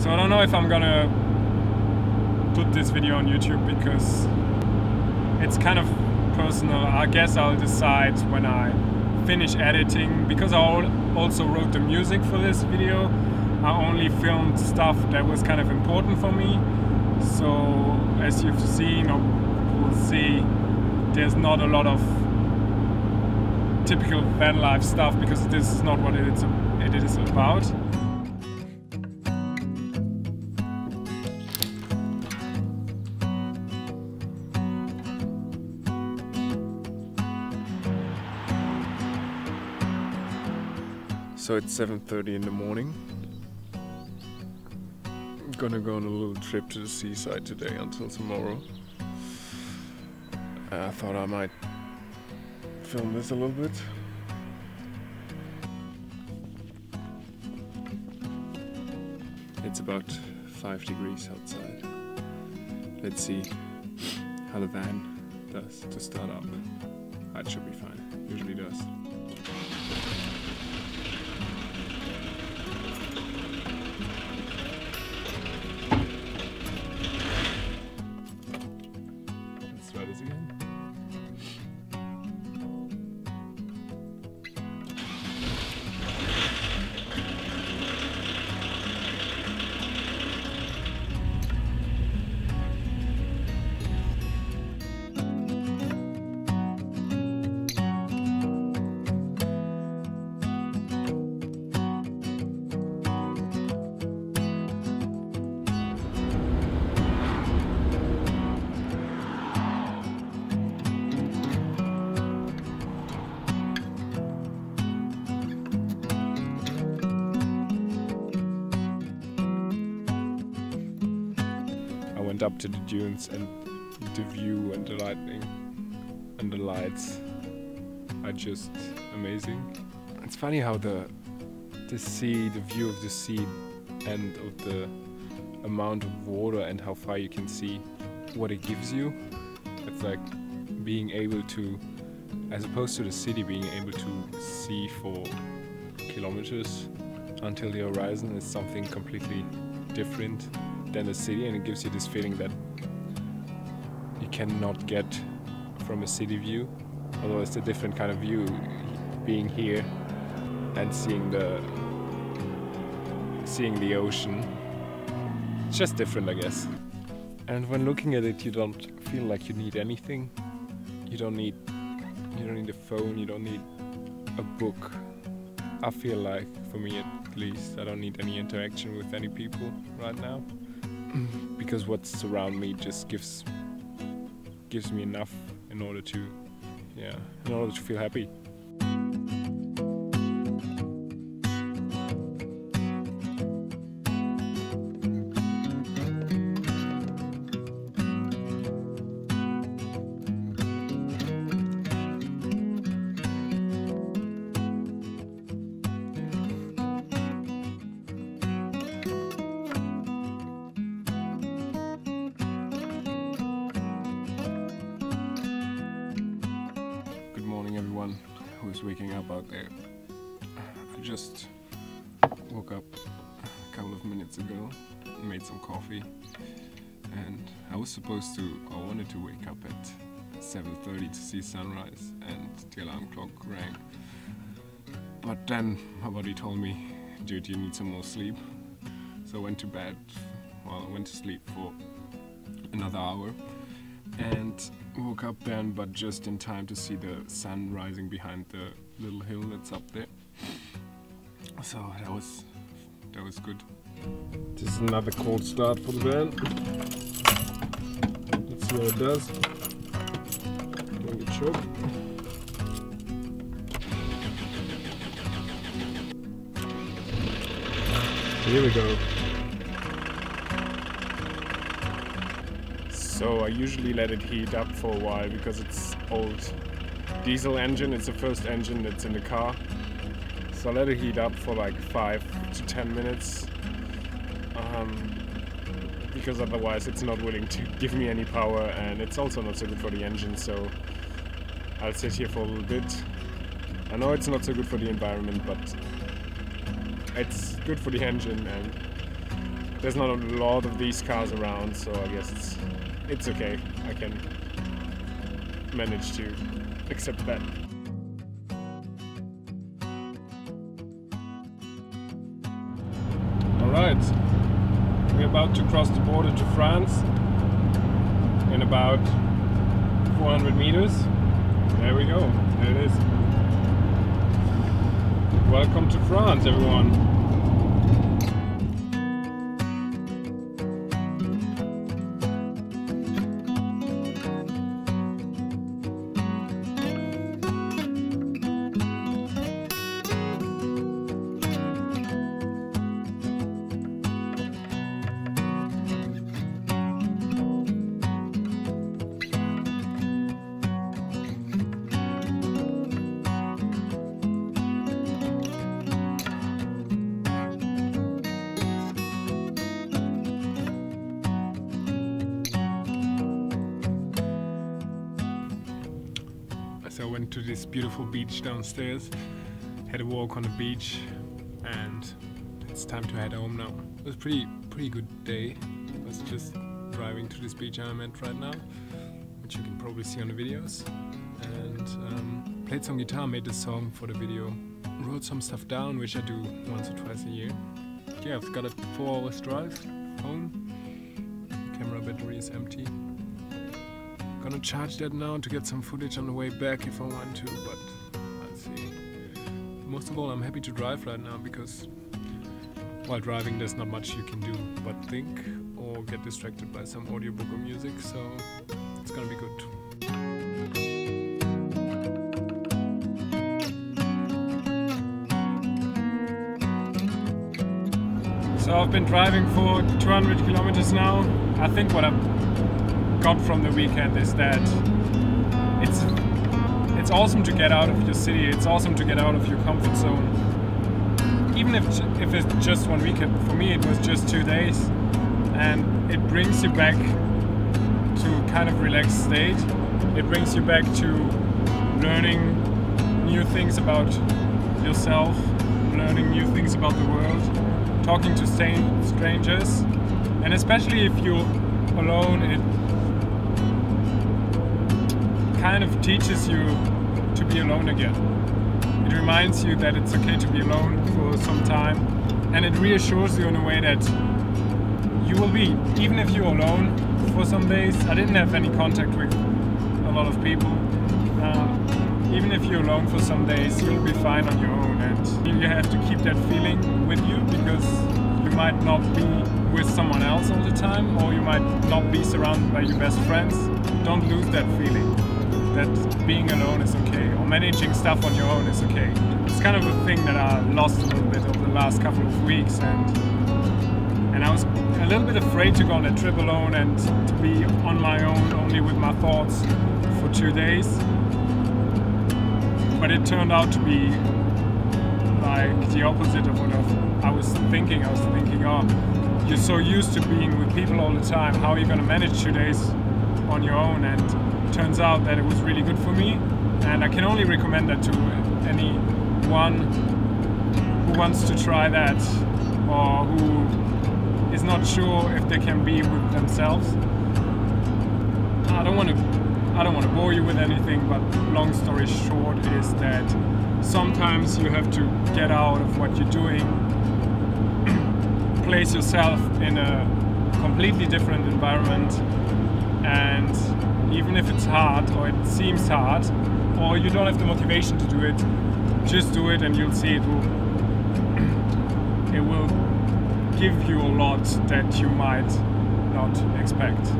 So I don't know if I'm gonna put this video on YouTube because it's kind of personal. I guess I'll decide when I finish editing, because I also wrote the music for this video. I only filmed stuff that was kind of important for me. So as you've seen or will see, there's not a lot of typical van life stuff because this is not what it is about. So it's 7:30 in the morning. I'm gonna go on a little trip to the seaside today until tomorrow. I thought I might film this a little bit. It's about 5 degrees outside. Let's see how the van does to start up. It should be fine, usually does. Let's try this again. Went up to the dunes, and the view and the lightning and the lights are just amazing. It's funny how the view of the sea and of the amount of water and how far you can see, what it gives you. It's like being able to, as opposed to the city, being able to see for kilometers until the horizon is something completely different than the city, and it gives you this feeling that you cannot get from a city view, although it's a different kind of view being here and seeing the ocean. It's just different, I guess. And when looking at it, you don't feel like you need anything. You don't need a phone, you don't need a book. I feel like, for me at least, I don't need any interaction with any people right now. Because what's around me just gives me enough in order to feel happy. Everyone who is waking up out there. I just woke up a couple of minutes ago, made some coffee, and I wanted to wake up at 7:30 to see sunrise, and the alarm clock rang. But then my body told me, dude, you need some more sleep. So I went to bed, I went to sleep for another hour. And woke up then, but just in time to see the sun rising behind the little hill that's up there. So that was good. This is another cold start for the van. Let's see how it does. Don't get choked. Here we go. So I usually let it heat up for a while because it's old diesel engine. It's the first engine that's in the car. So I let it heat up for like 5 to 10 minutes. Because otherwise it's not willing to give me any power, and it's also not so good for the engine. So I'll sit here for a little bit. I know it's not so good for the environment, but it's good for the engine, and there's not a lot of these cars around, so I guess it's okay. I can manage to accept that. Alright, we're about to cross the border to France in about 400 meters. There we go, there it is. Welcome to France, everyone. So I went to this beautiful beach downstairs, had a walk on the beach, and it's time to head home now. It was a pretty good day. I was just driving to this beach I'm at right now, which you can probably see on the videos, and played some guitar, made a song for the video, wrote some stuff down, which I do once or twice a year. Yeah, I've got a 4 hours drive home. The camera battery is empty. Gonna charge that now to get some footage on the way back if I want to, but I'll see. Most of all, I'm happy to drive right now because while driving there's not much you can do but think or get distracted by some audiobook or music, so it's gonna be good. So I've been driving for 200 kilometers now. I think what I've got from the weekend is that it's awesome to get out of your city, it's awesome to get out of your comfort zone. Even if it's just one weekend, for me it was just 2 days, and it brings you back to a kind of relaxed state. It brings you back to learning new things about yourself, learning new things about the world, talking to strangers, and especially if you're alone, it kind of teaches you to be alone again. It reminds you that it's okay to be alone for some time, and it reassures you in a way that you will be, even if you're alone for some days. I didn't have any contact with a lot of people. Even if you're alone for some days, you'll be fine on your own, and you have to keep that feeling with you because you might not be with someone else all the time, or you might not be surrounded by your best friends. Don't lose that feeling that being alone is okay, or managing stuff on your own is okay. It's kind of a thing that I lost a little bit over the last couple of weeks, and I was a little bit afraid to go on a trip alone and to be on my own, only with my thoughts for 2 days. But it turned out to be like the opposite of what I was thinking. I was thinking, oh, you're so used to being with people all the time, how are you going to manage 2 days on your own? And turns out that it was really good for me, and I can only recommend that to anyone who wants to try that, or who is not sure if they can be with themselves. I don't want to bore you with anything, but long story short is that sometimes you have to get out of what you're doing, place yourself in a completely different environment, and even if it's hard, or it seems hard, or you don't have the motivation to do it, just do it and you'll see it will give you a lot that you might not expect.